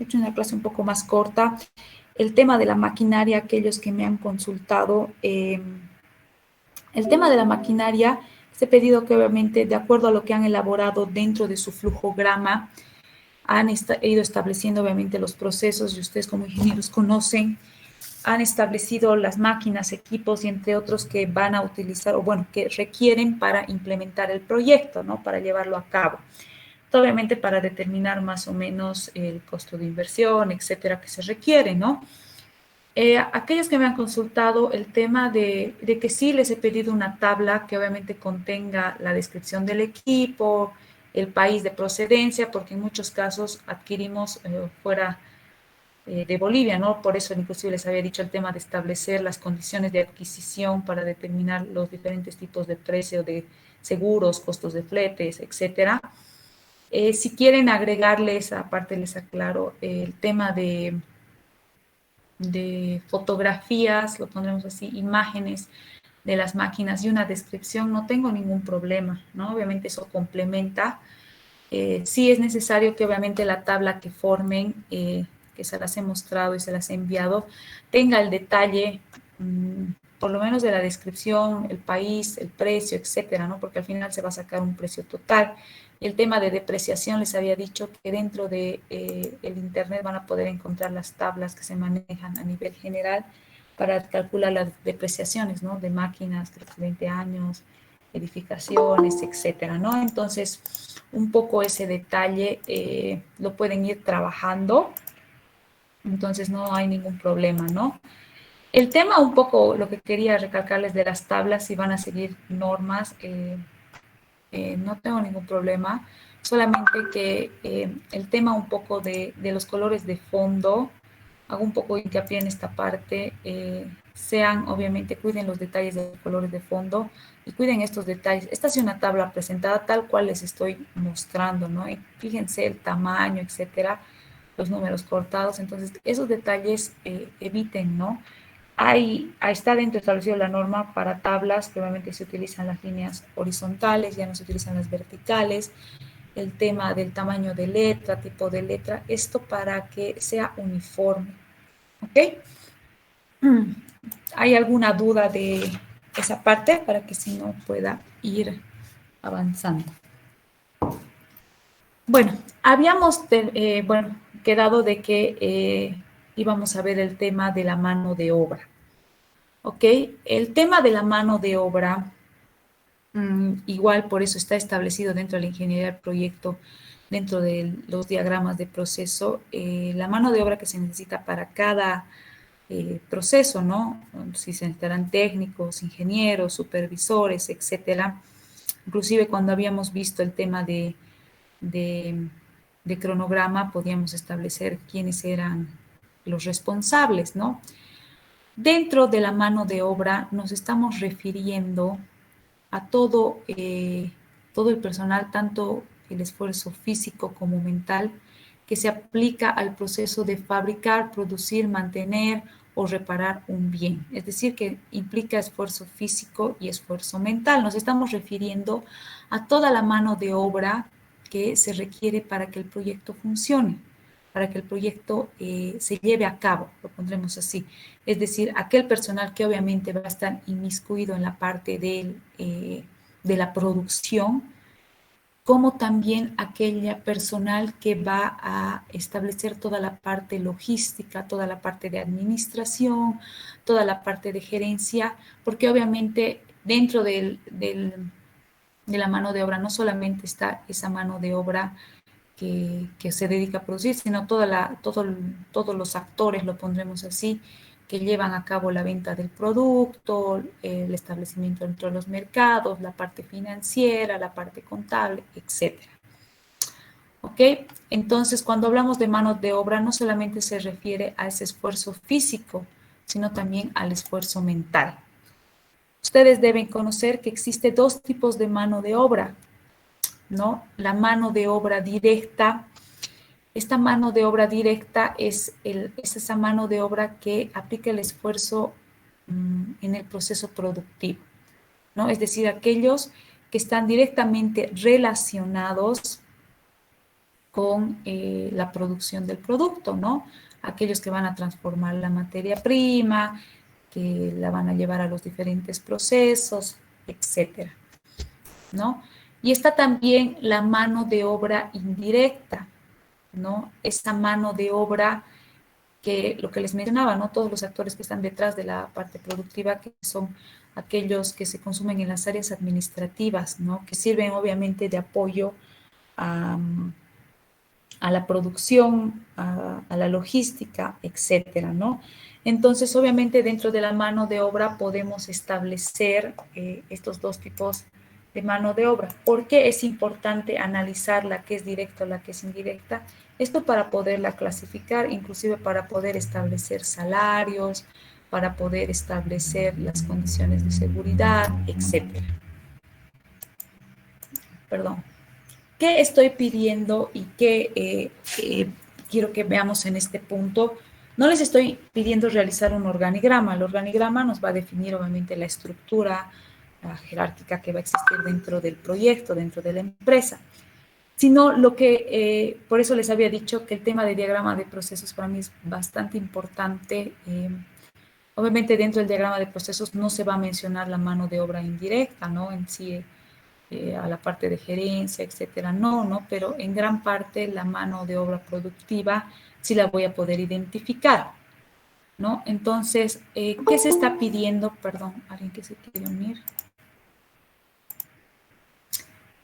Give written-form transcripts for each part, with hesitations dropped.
he hecho una clase un poco más corta. El tema de la maquinaria, aquellos que me han consultado, el tema de la maquinaria, este pedido que obviamente, de acuerdo a lo que han elaborado dentro de su flujograma, han ido estableciendo obviamente los procesos y ustedes como ingenieros conocen, han establecido las máquinas, equipos y entre otros que van a utilizar o bueno, que requieren para implementar el proyecto, ¿no? Para llevarlo a cabo. Obviamente para determinar más o menos el costo de inversión, etcétera, que se requiere, ¿no? Aquellos que me han consultado el tema de que sí les he pedido una tabla que obviamente contenga la descripción del equipo, el país de procedencia, porque en muchos casos adquirimos fuera de Bolivia, ¿no? Por eso inclusive les había dicho el tema de establecer las condiciones de adquisición para determinar los diferentes tipos de precio de seguros, costos de fletes, etcétera. Si quieren agregarles, aparte les aclaro, el tema de fotografías, lo pondremos así, imágenes de las máquinas y una descripción, no tengo ningún problema, ¿no? Obviamente eso complementa. Sí es necesario que obviamente la tabla que formen, que se las he mostrado y se las he enviado, tenga el detalle, por lo menos de la descripción, el país, el precio, etcétera, ¿no? Porque al final se va a sacar un precio total. El tema de depreciación, les había dicho que dentro de el Internet van a poder encontrar las tablas que se manejan a nivel general para calcular las depreciaciones, ¿no? De máquinas de 20 años, edificaciones, etcétera, ¿no? Entonces, un poco ese detalle lo pueden ir trabajando, entonces no hay ningún problema, ¿no? El tema un poco, lo que quería recalcarles de las tablas, si van a seguir normas, no tengo ningún problema, solamente que el tema un poco de los colores de fondo, hago un poco hincapié en esta parte, sean, obviamente, cuiden los detalles de los colores de fondo y cuiden estos detalles. Esta es una tabla presentada tal cual les estoy mostrando, ¿no? Y fíjense el tamaño, etcétera, los números cortados, entonces esos detalles eviten, ¿no? Está dentro establecido la norma para tablas que obviamente se utilizan las líneas horizontales, ya no se utilizan las verticales, el tema del tamaño de letra, tipo de letra, esto para que sea uniforme, ¿ok? ¿Hay alguna duda de esa parte para que si no pueda ir avanzando? Bueno, habíamos quedado de que íbamos a ver el tema de la mano de obra. ¿Ok? El tema de la mano de obra, igual por eso está establecido dentro de la ingeniería del proyecto, dentro de los diagramas de proceso, la mano de obra que se necesita para cada proceso, ¿no? Si se necesitarán técnicos, ingenieros, supervisores, etcétera. Inclusive cuando habíamos visto el tema de, de cronograma, podíamos establecer quiénes eran los responsables, ¿no? Dentro de la mano de obra nos estamos refiriendo a todo el personal, tanto el esfuerzo físico como mental, que se aplica al proceso de fabricar, producir, mantener o reparar un bien. Es decir, que implica esfuerzo físico y esfuerzo mental. Nos estamos refiriendo a toda la mano de obra que se requiere para que el proyecto funcione, para que el proyecto se lleve a cabo, lo pondremos así. Es decir, aquel personal que obviamente va a estar inmiscuido en la parte de la producción, como también aquella personal que va a establecer toda la parte logística, toda la parte de administración, toda la parte de gerencia, porque obviamente dentro de la mano de obra no solamente está esa mano de obra que se dedica a producir, sino todos los actores, lo pondremos así, que llevan a cabo la venta del producto, el establecimiento dentro de los mercados, la parte financiera, la parte contable, etcétera. ¿Ok? Entonces, cuando hablamos de mano de obra, no solamente se refiere a ese esfuerzo físico, sino también al esfuerzo mental. Ustedes deben conocer que existe dos tipos de mano de obra, ¿no? La mano de obra directa. Esta mano de obra directa es esa mano de obra que aplica el esfuerzo en el proceso productivo, ¿no? Es decir, aquellos que están directamente relacionados con la producción del producto, ¿no? Aquellos que van a transformar la materia prima, que la van a llevar a los diferentes procesos, etcétera, ¿no? Y está también la mano de obra indirecta, ¿no? Esta mano de obra que lo que les mencionaba, ¿no? Todos los actores que están detrás de la parte productiva, que son aquellos que se consumen en las áreas administrativas, ¿no? Que sirven obviamente de apoyo a, a la producción, a la logística, etcétera, ¿no? Entonces, obviamente, dentro de la mano de obra podemos establecer estos dos tipos de mano de obra. ¿Por qué es importante analizar la que es directa o la que es indirecta? Esto para poderla clasificar, inclusive para poder establecer salarios, para poder establecer las condiciones de seguridad, etcétera. Perdón. ¿Qué estoy pidiendo y qué quiero que veamos en este punto? No les estoy pidiendo realizar un organigrama. El organigrama nos va a definir obviamente la estructura jerárquica que va a existir dentro del proyecto, dentro de la empresa, sino lo que, por eso les había dicho que el tema de diagrama de procesos para mí es bastante importante. Obviamente dentro del diagrama de procesos no se va a mencionar la mano de obra indirecta, ¿no? En sí, a la parte de gerencia, etcétera. No, no, pero en gran parte la mano de obra productiva sí la voy a poder identificar, ¿no? Entonces, ¿qué se está pidiendo? Perdón, alguien que se quiere unir.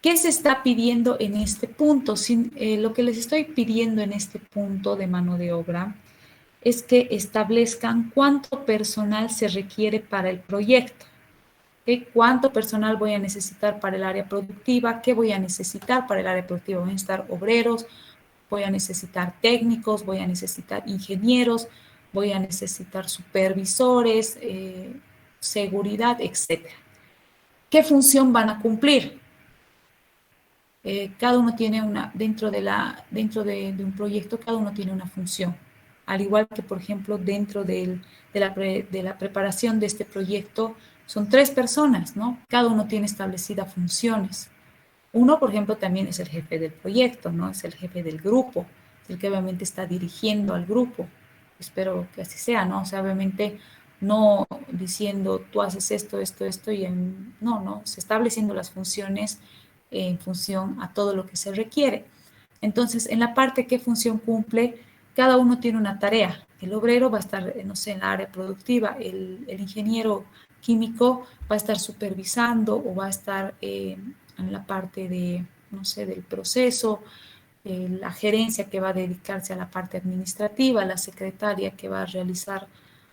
¿Qué se está pidiendo en este punto? Lo que les estoy pidiendo en este punto de mano de obra es que establezcan cuánto personal se requiere para el proyecto. ¿Cuánto personal voy a necesitar para el área productiva? ¿Qué voy a necesitar para el área productiva? Voy a necesitar obreros, voy a necesitar técnicos, voy a necesitar ingenieros, voy a necesitar supervisores, seguridad, etcétera. ¿Qué función van a cumplir? Cada uno tiene una, dentro de un proyecto, cada uno tiene una función. Al igual que, por ejemplo, dentro de la preparación de este proyecto, son 3 personas, ¿no? Cada uno tiene establecidas funciones. Uno, por ejemplo, también es el jefe del proyecto, ¿no? Es el jefe del grupo, es el que obviamente está dirigiendo al grupo. Espero que así sea, ¿no? O sea, obviamente no diciendo tú haces esto, esto, esto, no, no, se estableciendo las funciones en función a todo lo que se requiere. Entonces, en la parte qué función cumple, cada uno tiene una tarea. El obrero va a estar, no sé, en la área productiva, el ingeniero químico va a estar supervisando o va a estar en la parte de, no sé, del proceso, la gerencia que va a dedicarse a la parte administrativa, la secretaria que va a realizar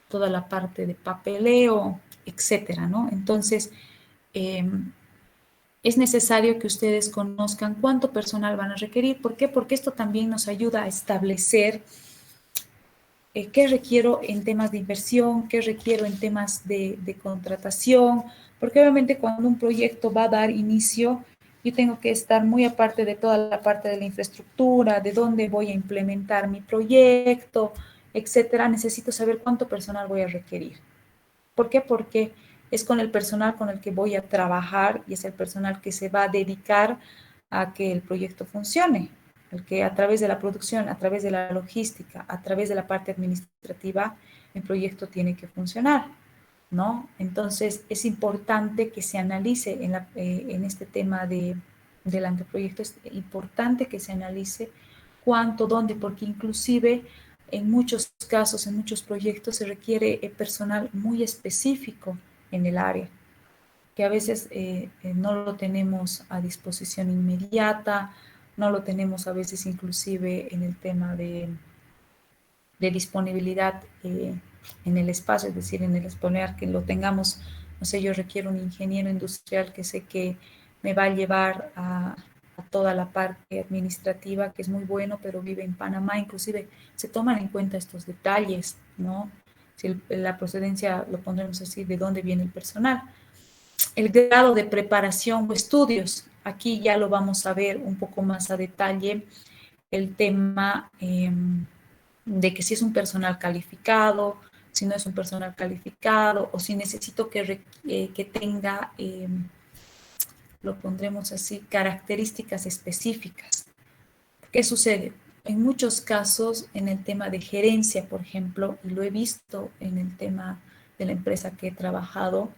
toda la parte de papeleo, etcétera, ¿no? Entonces, es necesario que ustedes conozcan cuánto personal van a requerir. ¿Por qué? Porque esto también nos ayuda a establecer qué requiero en temas de inversión, qué requiero en temas de contratación, porque obviamente cuando un proyecto va a dar inicio, yo tengo que estar muy aparte de toda la parte de la infraestructura, de dónde voy a implementar mi proyecto, etcétera. Necesito saber cuánto personal voy a requerir. ¿Por qué? Porque es con el personal con el que voy a trabajar y es el personal que se va a dedicar a que el proyecto funcione, el que a través de la producción, a través de la logística, a través de la parte administrativa, el proyecto tiene que funcionar, ¿no? Entonces, es importante que se analice en este tema del anteproyecto, es importante que se analice cuánto, dónde, porque inclusive en muchos casos, en muchos proyectos, se requiere personal muy específico en el área, que a veces no lo tenemos a disposición inmediata, no lo tenemos a veces inclusive en el tema de disponibilidad en el espacio, es decir, en el exponer que lo tengamos, no sé, yo requiero un ingeniero industrial que sé que me va a llevar a toda la parte administrativa, que es muy bueno, pero vive en Panamá, inclusive se toman en cuenta estos detalles, ¿no? Si la procedencia, lo pondremos así, de dónde viene el personal. El grado de preparación o estudios, aquí ya lo vamos a ver un poco más a detalle, el tema de que si es un personal calificado, si no es un personal calificado, o si necesito que tenga, lo pondremos así, características específicas. ¿Qué sucede? En muchos casos, en el tema de gerencia, por ejemplo, y lo he visto en el tema de la empresa que he trabajado,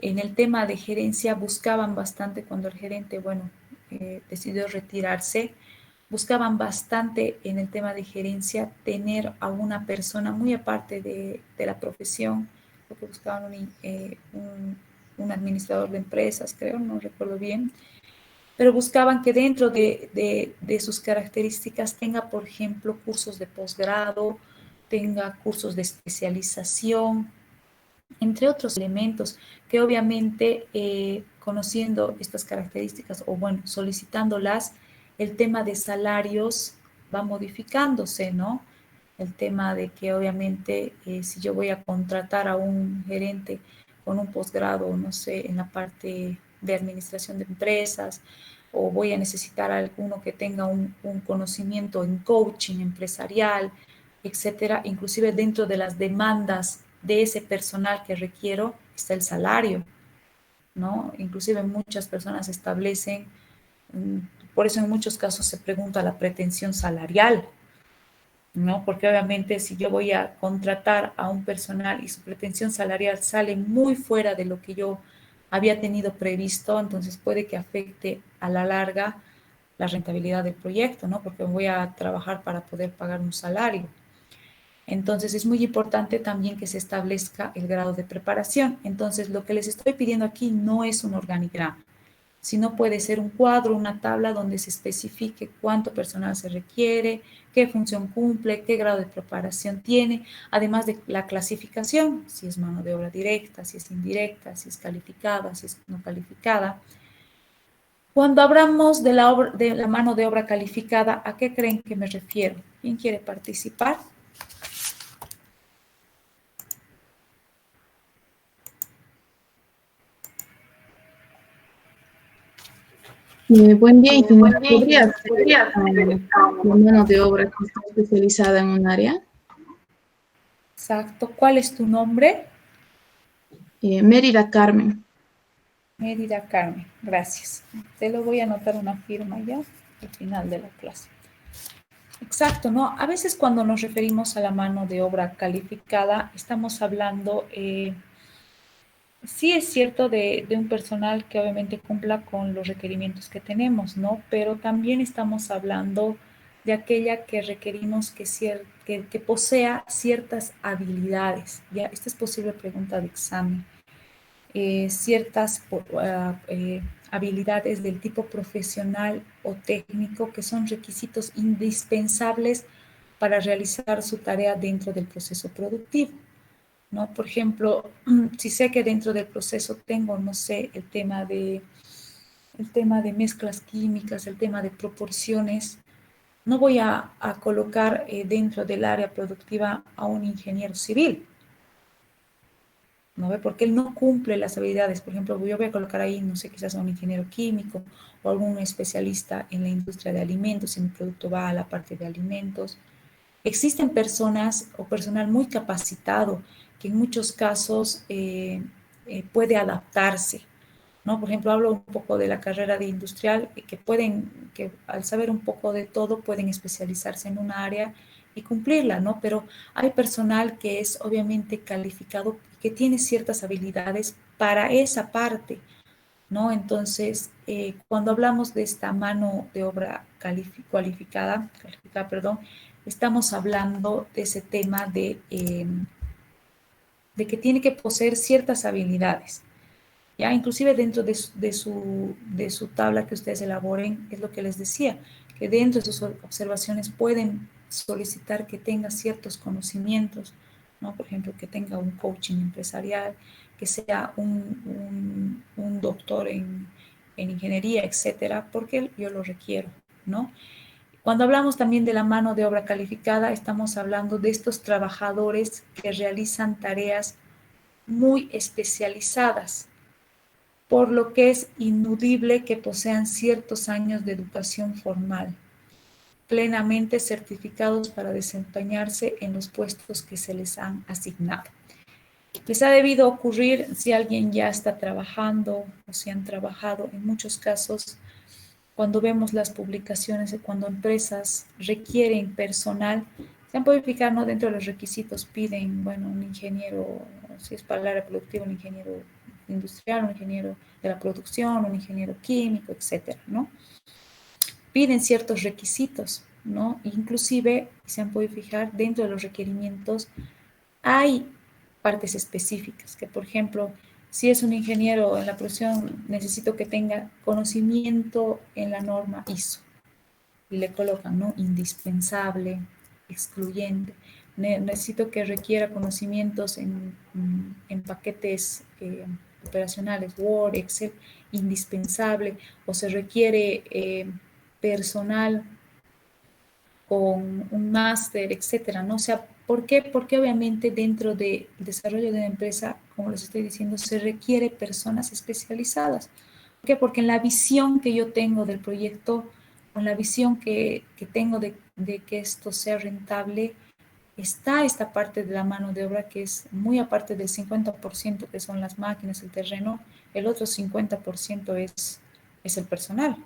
en el tema de gerencia buscaban bastante cuando el gerente, bueno, decidió retirarse, buscaban bastante en el tema de gerencia tener a una persona muy aparte de la profesión, porque buscaban un administrador de empresas, creo, no recuerdo bien, pero buscaban que dentro de sus características tenga, por ejemplo, cursos de posgrado, tenga cursos de especialización, entre otros elementos que obviamente conociendo estas características o bueno, solicitándolas, el tema de salarios va modificándose, ¿no? El tema de que obviamente si yo voy a contratar a un gerente con un posgrado, no sé, en la parte de administración de empresas, o voy a necesitar a alguno que tenga un conocimiento en coaching empresarial, etcétera, inclusive dentro de las demandas de ese personal que requiero está el salario, ¿no? Inclusive muchas personas establecen, por eso en muchos casos se pregunta la pretensión salarial, ¿no? Porque obviamente si yo voy a contratar a un personal y su pretensión salarial sale muy fuera de lo que yo había tenido previsto, entonces puede que afecte a la larga la rentabilidad del proyecto, ¿no? Porque voy a trabajar para poder pagar un salario. Entonces es muy importante también que se establezca el grado de preparación. Entonces lo que les estoy pidiendo aquí no es un organigrama, sino puede ser un cuadro, una tabla donde se especifique cuánto personal se requiere, qué función cumple, qué grado de preparación tiene, además de la clasificación, si es mano de obra directa, si es indirecta, si es calificada, si es no calificada. Cuando hablamos de la mano de obra calificada, ¿a qué creen que me refiero? ¿Quién quiere participar? Buen día, ingeniero. ¿Podría ser Podría la mano de obra que está especializada en un área? Exacto. ¿Cuál es tu nombre? Mérida Carmen. Mérida Carmen. Gracias. Te lo voy a anotar una firma ya al final de la clase. Exacto, ¿no? A veces cuando nos referimos a la mano de obra calificada, estamos hablando, sí es cierto, de un personal que obviamente cumpla con los requerimientos que tenemos, ¿no? Pero también estamos hablando de aquella que requerimos que posea ciertas habilidades. Ya, esta es posible pregunta de examen. Ciertas habilidades del tipo profesional o técnico que son requisitos indispensables para realizar su tarea dentro del proceso productivo, ¿no? Por ejemplo, si sé que dentro del proceso tengo, no sé, el tema de mezclas químicas, el tema de proporciones, no voy a colocar dentro del área productiva a un ingeniero civil, ¿no ve? Porque él no cumple las habilidades. Por ejemplo, yo voy a colocar ahí, no sé, quizás a un ingeniero químico o algún especialista en la industria de alimentos, si mi producto va a la parte de alimentos. Existen personas o personal muy capacitado que en muchos casos puede adaptarse, ¿no? Por ejemplo, hablo un poco de la carrera de industrial, que al saber un poco de todo pueden especializarse en una área y cumplirla, ¿no? Pero hay personal que es obviamente calificado, que tiene ciertas habilidades para esa parte, ¿no? Entonces, cuando hablamos de esta mano de obra cualificada, perdón, estamos hablando de ese tema de que tiene que poseer ciertas habilidades. Ya, inclusive dentro de su tabla que ustedes elaboren, es lo que les decía, que dentro de sus observaciones pueden solicitar que tenga ciertos conocimientos, ¿no? Por ejemplo, que tenga un coaching empresarial, que sea un doctor en ingeniería, etcétera, porque yo lo requiero, ¿no? Cuando hablamos también de la mano de obra calificada, estamos hablando de estos trabajadores que realizan tareas muy especializadas, por lo que es inudible que posean ciertos años de educación formal, plenamente certificados para desempeñarse en los puestos que se les han asignado. Les ha debido ocurrir si alguien ya está trabajando o si han trabajado, en muchos casos cuando vemos las publicaciones de cuando empresas requieren personal, se han podido fijar, ¿no? Dentro de los requisitos piden, bueno, un ingeniero, si es para el área productiva, un ingeniero industrial, un ingeniero de la producción, un ingeniero químico, etcétera, ¿no? Piden ciertos requisitos, ¿no? Inclusive, se han podido fijar, dentro de los requerimientos hay partes específicas, que por ejemplo, si es un ingeniero en la producción, necesito que tenga conocimiento en la norma ISO. Y le colocan, ¿no? Indispensable, excluyente. Necesito que requiera conocimientos en paquetes operacionales, Word, Excel, indispensable, o se requiere personal con un máster, etcétera, ¿no? O sea, ¿por qué? Porque obviamente dentro del desarrollo de una empresa, como les estoy diciendo, se requiere personas especializadas. ¿Por qué? Porque en la visión que yo tengo del proyecto, con la visión que tengo de que esto sea rentable, está esta parte de la mano de obra que es muy aparte del 50% que son las máquinas, el terreno, el otro 50% es el personal.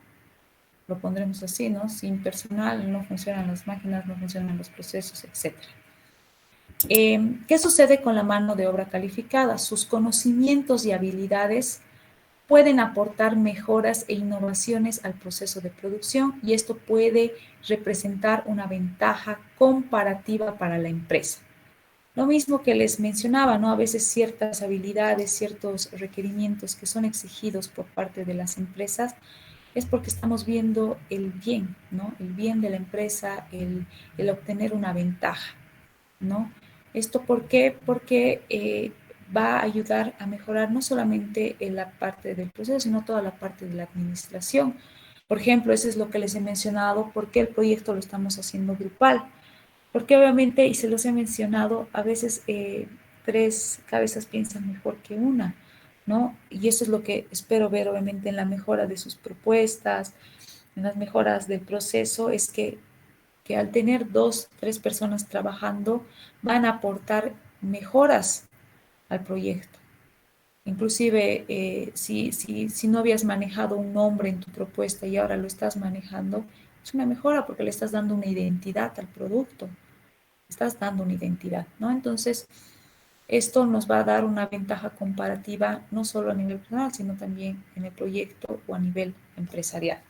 Lo pondremos así, ¿no? Sin personal no funcionan las máquinas, no funcionan los procesos, etc. ¿Qué sucede con la mano de obra calificada? Sus conocimientos y habilidades pueden aportar mejoras e innovaciones al proceso de producción y esto puede representar una ventaja comparativa para la empresa. Lo mismo que les mencionaba, ¿no? A veces ciertas habilidades, ciertos requerimientos que son exigidos por parte de las empresas es porque estamos viendo el bien, ¿no? El bien de la empresa, el obtener una ventaja, ¿no? ¿Esto por qué? Porque va a ayudar a mejorar no solamente en la parte del proceso, sino toda la parte de la administración. Por ejemplo, eso es lo que les he mencionado, por qué el proyecto lo estamos haciendo grupal. Porque obviamente, y se los he mencionado, a veces tres cabezas piensan mejor que una, ¿no? Y eso es lo que espero ver obviamente en la mejora de sus propuestas, en las mejoras del proceso, es que al tener dos, tres personas trabajando, van a aportar mejoras al proyecto. Inclusive, si no habías manejado un nombre en tu propuesta y ahora lo estás manejando, es una mejora porque le estás dando una identidad al producto, estás dando una identidad, ¿no? Entonces, esto nos va a dar una ventaja comparativa no solo a nivel personal, sino también en el proyecto o a nivel empresarial.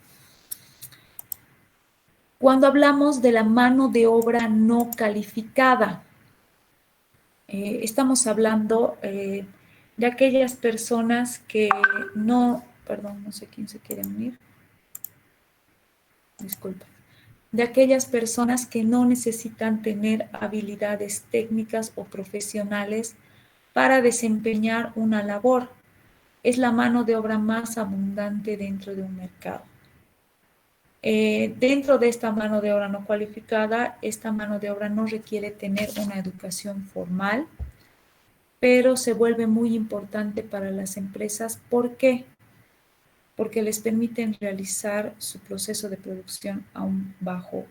Cuando hablamos de la mano de obra no calificada, estamos hablando de aquellas personas que no, perdón, no sé quién se quiere unir, disculpa, de aquellas personas que no necesitan tener habilidades técnicas o profesionales para desempeñar una labor. Es la mano de obra más abundante dentro de un mercado. Dentro de esta mano de obra no cualificada, esta mano de obra no requiere tener una educación formal, pero se vuelve muy importante para las empresas. ¿Por qué? Porque les permiten realizar su proceso de producción a un bajo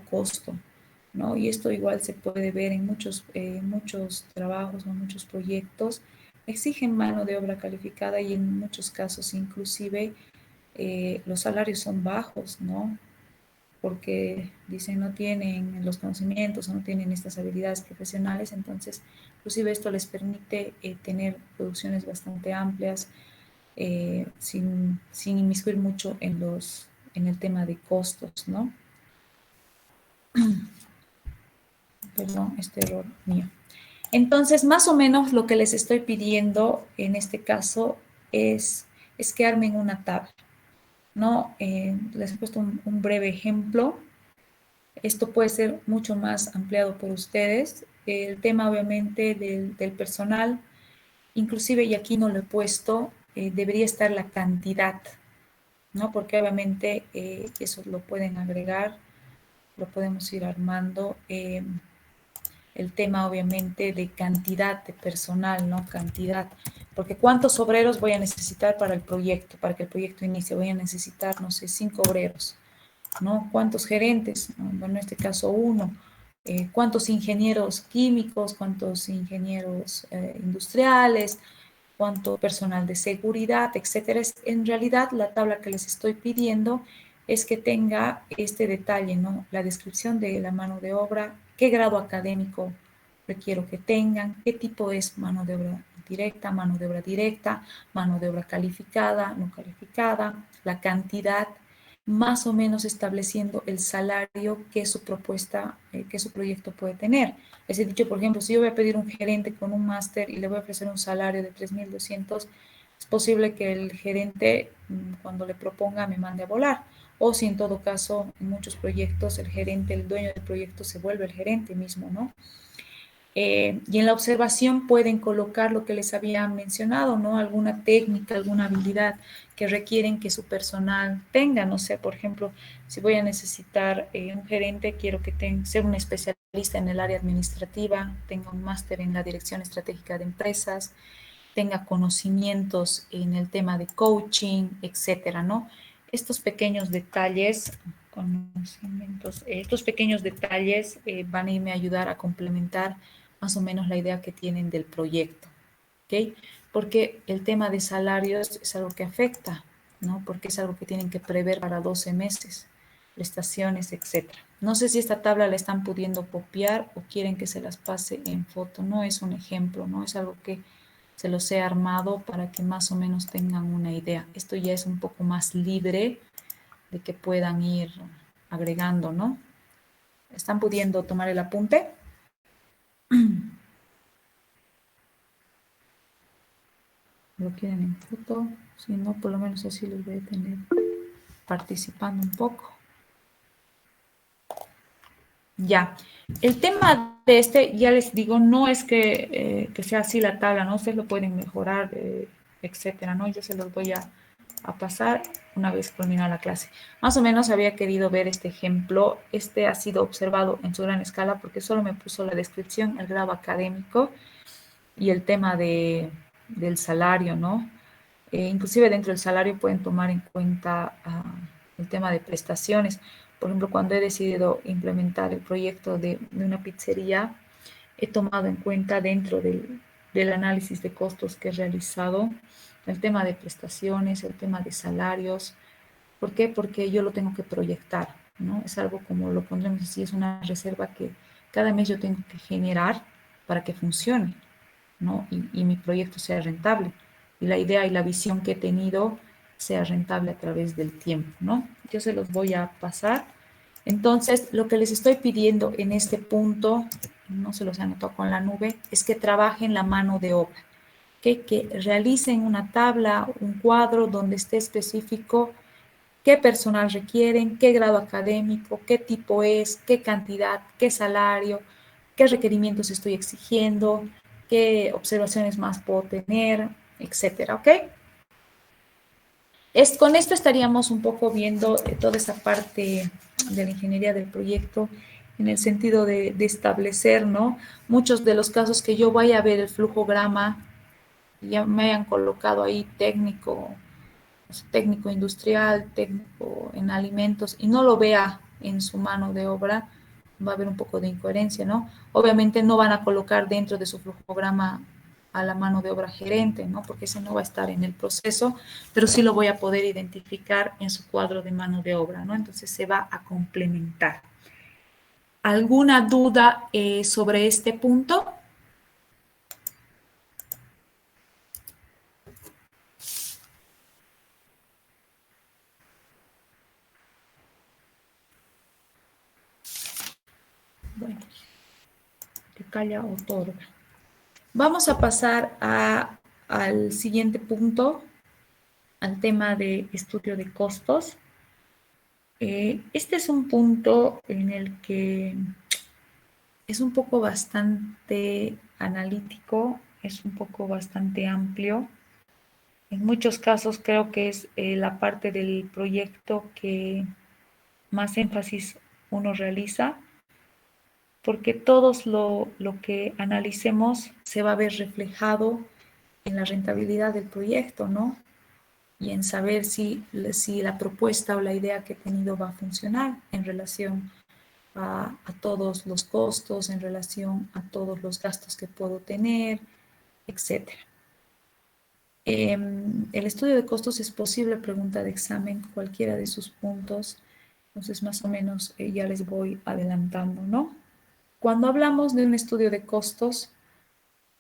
costo, ¿no? Y esto igual se puede ver en muchos trabajos o muchos proyectos. Exigen mano de obra calificada y en muchos casos inclusive los salarios son bajos, ¿no? Porque dicen no tienen los conocimientos o no tienen estas habilidades profesionales, entonces inclusive esto les permite tener producciones bastante amplias sin inmiscuir mucho en el tema de costos, ¿no? Perdón, este error mío. Entonces, más o menos lo que les estoy pidiendo en este caso es que armen una tabla, ¿no? Les he puesto un breve ejemplo. Esto puede ser mucho más ampliado por ustedes. El tema, obviamente, del personal, inclusive, y aquí no lo he puesto, debería estar la cantidad, ¿no? Porque obviamente eso lo pueden agregar, lo podemos ir armando. El tema obviamente de cantidad de personal, ¿no? Cantidad, porque ¿cuántos obreros voy a necesitar para el proyecto, para que el proyecto inicie? Voy a necesitar, no sé, 5 obreros, ¿no? ¿Cuántos gerentes? Bueno, en este caso 1. ¿Cuántos ingenieros químicos? ¿Cuántos ingenieros industriales? cuánto personal de seguridad, etcétera. En realidad, la tabla que les estoy pidiendo es que tenga este detalle, ¿no? La descripción de la mano de obra, qué grado académico requiero que tengan, qué tipo es mano de obra directa, mano de obra calificada, no calificada, la cantidad, más o menos estableciendo el salario que su propuesta, que su proyecto puede tener. Les he dicho, por ejemplo, si yo voy a pedir un gerente con un máster y le voy a ofrecer un salario de 3.200, es posible que el gerente, cuando le proponga, me mande a volar. O si en todo caso, en muchos proyectos, el gerente, el dueño del proyecto se vuelve el gerente mismo, ¿no? Y en la observación pueden colocar lo que les había mencionado, ¿no? Alguna técnica, alguna habilidad que requieren que su personal tenga. No sé, por ejemplo, si voy a necesitar un gerente, quiero que sea un especialista en el área administrativa, tenga un máster en la dirección estratégica de empresas, tenga conocimientos en el tema de coaching, etcétera, ¿no? Estos pequeños detalles, estos pequeños detalles van a irme a ayudar a complementar más o menos la idea que tienen del proyecto, ¿ok? Porque el tema de salarios es algo que afecta, ¿no? Porque es algo que tienen que prever para 12 meses, prestaciones, etcétera. No sé si esta tabla la están pudiendo copiar o quieren que se las pase en foto, no es un ejemplo, no es algo que se los he armado para que más o menos tengan una idea. Esto ya es un poco más libre de que puedan ir agregando, ¿no? ¿Están pudiendo tomar el apunte? ¿Lo quieren en foto? Si no, por lo menos así los voy a tener participando un poco. Ya. El tema de este, ya les digo, no es que sea así la tabla, ¿no? Ustedes lo pueden mejorar, etcétera, ¿no? Yo se los voy a pasar una vez terminada la clase. Más o menos había querido ver este ejemplo. Este ha sido observado en su gran escala porque solo me puso la descripción, el grado académico y el tema del salario, ¿no? Inclusive dentro del salario pueden tomar en cuenta el tema de prestaciones. Por ejemplo, cuando he decidido implementar el proyecto de una pizzería, he tomado en cuenta dentro del análisis de costos que he realizado el tema de prestaciones, el tema de salarios. ¿Por qué? Porque yo lo tengo que proyectar, ¿no? Es algo como lo pondremos así, es una reserva que cada mes yo tengo que generar para que funcione, ¿no? Y mi proyecto sea rentable. Y la idea y la visión que he tenido sea rentable a través del tiempo, ¿no? Yo se los voy a pasar. Entonces, lo que les estoy pidiendo en este punto, no se los anotó con la nube, es que trabajen la mano de obra, que realicen una tabla, un cuadro donde esté específico qué personal requieren, qué grado académico, qué tipo es, qué cantidad, qué salario, qué requerimientos estoy exigiendo, qué observaciones más puedo tener, etcétera, ¿ok? Con esto estaríamos un poco viendo toda esa parte de la ingeniería del proyecto en el sentido de establecer, ¿no? Muchos de los casos que yo vaya a ver el flujograma, ya me hayan colocado ahí técnico industrial, técnico en alimentos, y no lo vea en su mano de obra, va a haber un poco de incoherencia, ¿no? Obviamente no van a colocar dentro de su flujograma a la mano de obra gerente, ¿no? Porque ese no va a estar en el proceso, pero sí lo voy a poder identificar en su cuadro de mano de obra, ¿no? Entonces se va a complementar. ¿Alguna duda sobre este punto? Bueno, que calla otorga. Vamos a pasar al siguiente punto, al tema de estudio de costos. Este es un punto en el que es un poco bastante analítico, es un poco bastante amplio. En muchos casos creo que es la parte del proyecto que más énfasis uno realiza, porque todos lo que analicemos se va a ver reflejado en la rentabilidad del proyecto, ¿no? Y en saber si la propuesta o la idea que he tenido va a funcionar en relación a todos los costos, en relación a todos los gastos que puedo tener, etcétera. El estudio de costos es posible, pregunta de examen, cualquiera de sus puntos. Entonces, más o menos ya les voy adelantando, ¿no? Cuando hablamos de un estudio de costos,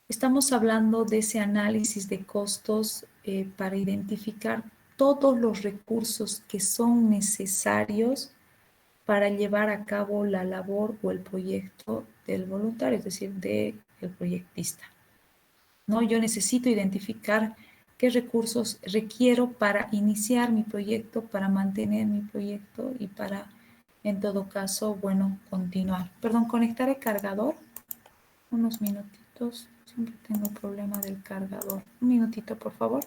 estamos hablando de ese análisis de costos para identificar todos los recursos que son necesarios para llevar a cabo la labor o el proyecto del voluntario, es decir, del proyectista. ¿No? Yo necesito identificar qué recursos requiero para iniciar mi proyecto, para mantener mi proyecto y para, en todo caso, bueno, continuar. Perdón, conectar el cargador. Unos minutitos. Siempre tengo problema del cargador. Un minutito, por favor.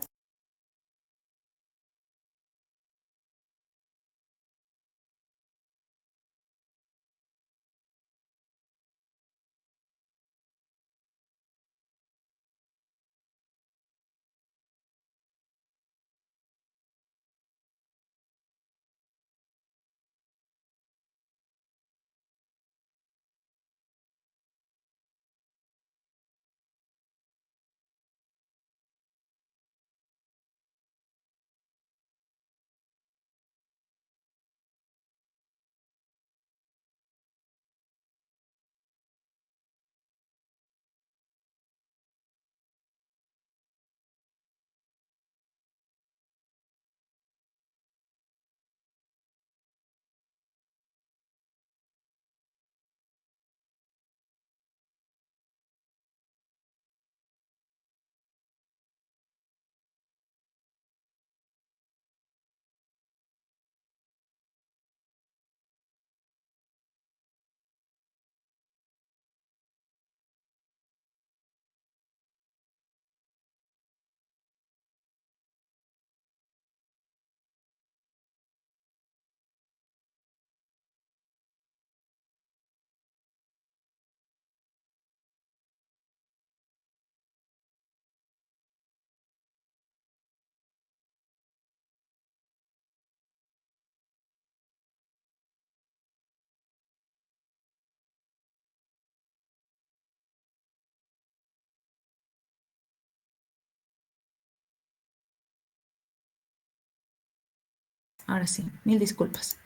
Ahora sí, mil disculpas.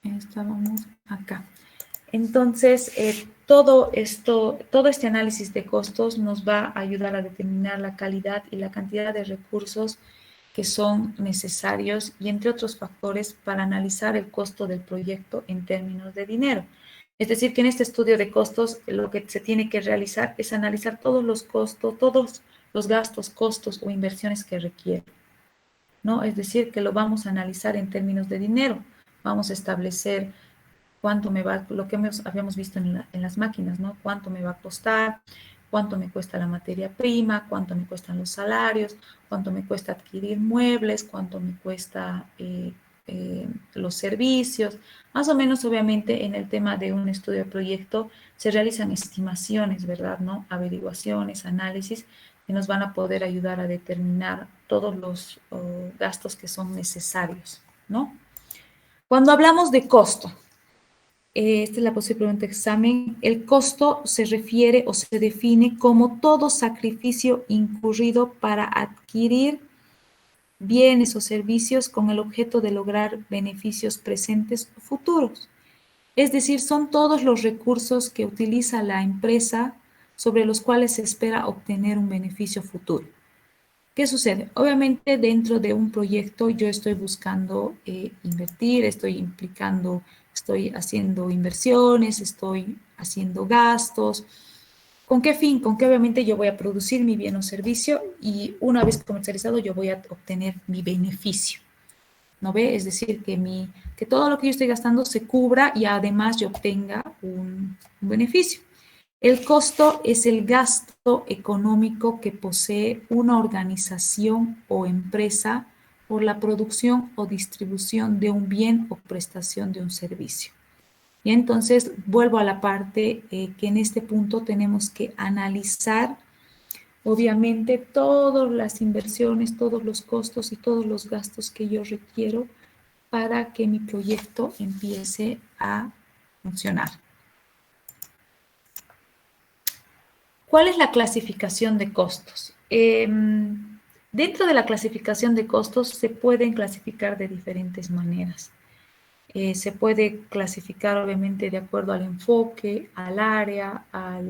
Estábamos acá. Entonces, todo este análisis de costos nos va a ayudar a determinar la calidad y la cantidad de recursos que son necesarios y entre otros factores para analizar el costo del proyecto en términos de dinero. Es decir, que en este estudio de costos lo que se tiene que realizar es analizar todos los costos, todos los gastos, costos o inversiones que requiere, ¿no? Es decir, que lo vamos a analizar en términos de dinero. Vamos a establecer cuánto me va, lo que habíamos visto en las máquinas, ¿no? Cuánto me va a costar, cuánto me cuesta la materia prima, cuánto me cuestan los salarios, cuánto me cuesta adquirir muebles, cuánto me cuesta los servicios. Más o menos, obviamente, en el tema de un estudio de proyecto se realizan estimaciones, ¿verdad? ¿No? Averiguaciones, análisis que nos van a poder ayudar a determinar todos los gastos que son necesarios, ¿no? Cuando hablamos de costo, esta es la posible pregunta de examen. El costo se refiere o se define como todo sacrificio incurrido para adquirir bienes o servicios con el objeto de lograr beneficios presentes o futuros. Es decir, son todos los recursos que utiliza la empresa sobre los cuales se espera obtener un beneficio futuro. ¿Qué sucede? Obviamente dentro de un proyecto yo estoy buscando invertir, estoy haciendo inversiones, estoy haciendo gastos. ¿Con qué fin? Con que obviamente yo voy a producir mi bien o servicio y una vez comercializado yo voy a obtener mi beneficio. ¿No ve? Es decir, que todo lo que yo estoy gastando se cubra y además yo obtenga un beneficio. El costo es el gasto económico que posee una organización o empresa por la producción o distribución de un bien o prestación de un servicio. Y entonces vuelvo a la parte que en este punto tenemos que analizar, obviamente, todas las inversiones, todos los costos y todos los gastos que yo requiero para que mi proyecto empiece a funcionar. ¿Cuál es la clasificación de costos? Dentro de la clasificación de costos se pueden clasificar de diferentes maneras. Se puede clasificar obviamente de acuerdo al enfoque, al área, a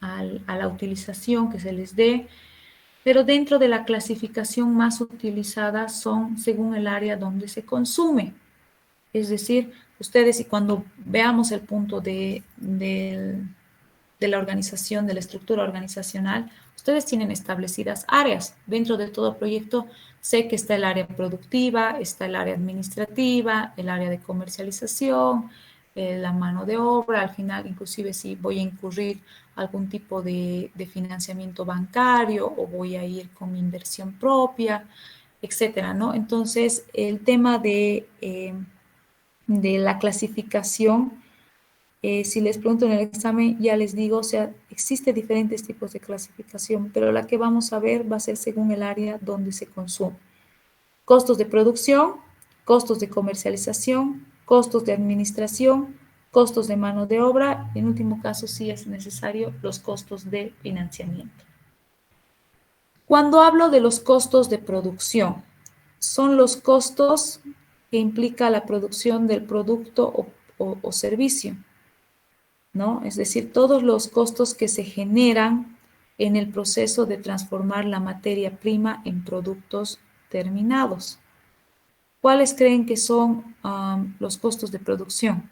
la utilización que se les dé, pero dentro de la clasificación más utilizada son según el área donde se consume. Es decir, ustedes y cuando veamos el punto de la organización, de la estructura organizacional, ustedes tienen establecidas áreas. Dentro de todo proyecto sé que está el área productiva, está el área administrativa, el área de comercialización, la mano de obra, al final inclusive si voy a incurrir algún tipo de financiamiento bancario o voy a ir con inversión propia, etcétera, ¿no? Entonces, el tema de la clasificación, si les pregunto en el examen, ya les digo, o sea, existen diferentes tipos de clasificación, pero la que vamos a ver va a ser según el área donde se consume. Costos de producción, costos de comercialización, costos de administración, costos de mano de obra, y en último caso, si es necesario, los costos de financiamiento. Cuando hablo de los costos de producción, son los costos que implica la producción del producto o servicio, ¿no? Es decir, todos los costos que se generan en el proceso de transformar la materia prima en productos terminados. ¿Cuáles creen que son los costos de producción?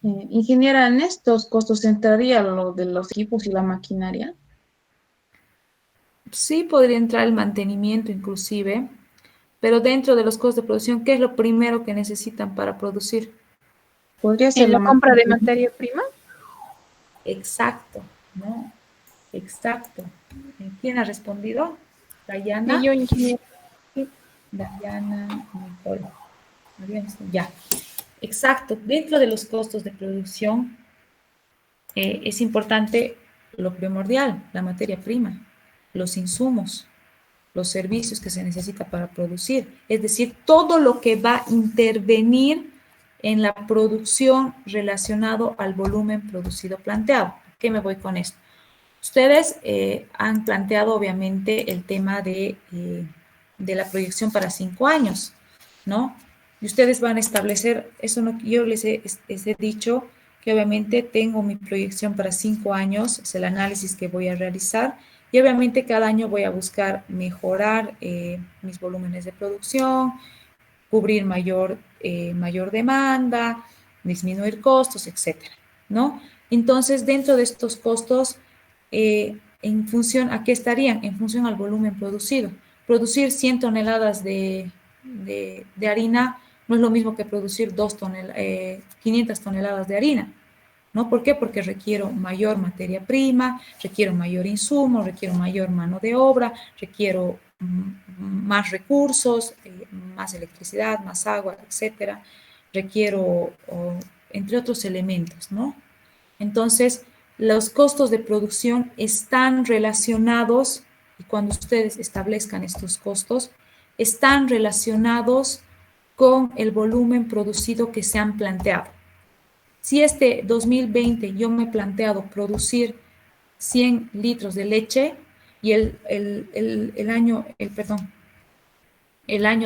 Ingeniera, en estos costos entraría lo de los equipos y la maquinaria. Sí, podría entrar el mantenimiento inclusive, pero dentro de los costos de producción, ¿qué es lo primero que necesitan para producir? Podría ser En la la compra de maquinaria. materia prima. Exacto, ¿no? Exacto. ¿Quién ha respondido? Y Dayana. yo, ingeniero. Dayana, Nicole. Ya. Exacto. Dentro de los costos de producción es importante lo primordial, la materia prima, los insumos, los servicios que se necesita para producir. Es decir, todo lo que va a intervenir en la producción relacionado al volumen producido planteado. ¿A qué me voy con esto? Ustedes han planteado obviamente el tema de la proyección para 5 años, ¿no? Y ustedes van a establecer, eso no, yo les he dicho que obviamente tengo mi proyección para 5 años, es el análisis que voy a realizar y obviamente cada año voy a buscar mejorar mis volúmenes de producción, cubrir mayor demanda, disminuir costos, etcétera, ¿no? Entonces, dentro de estos costos, en función a qué estarían, en función al volumen producido. Producir 100 toneladas de harina no es lo mismo que producir 500 toneladas de harina, ¿no? ¿Por qué? Porque requiero mayor materia prima, requiero mayor insumo, requiero mayor mano de obra, requiero más recursos, más electricidad, más agua, etcétera. Requiero, entre otros elementos, ¿no? Entonces, los costos de producción están relacionados, y cuando ustedes establezcan estos costos, están relacionados con el volumen producido que se han planteado. Si este 2020 yo me he planteado producir 100 litros de leche y el año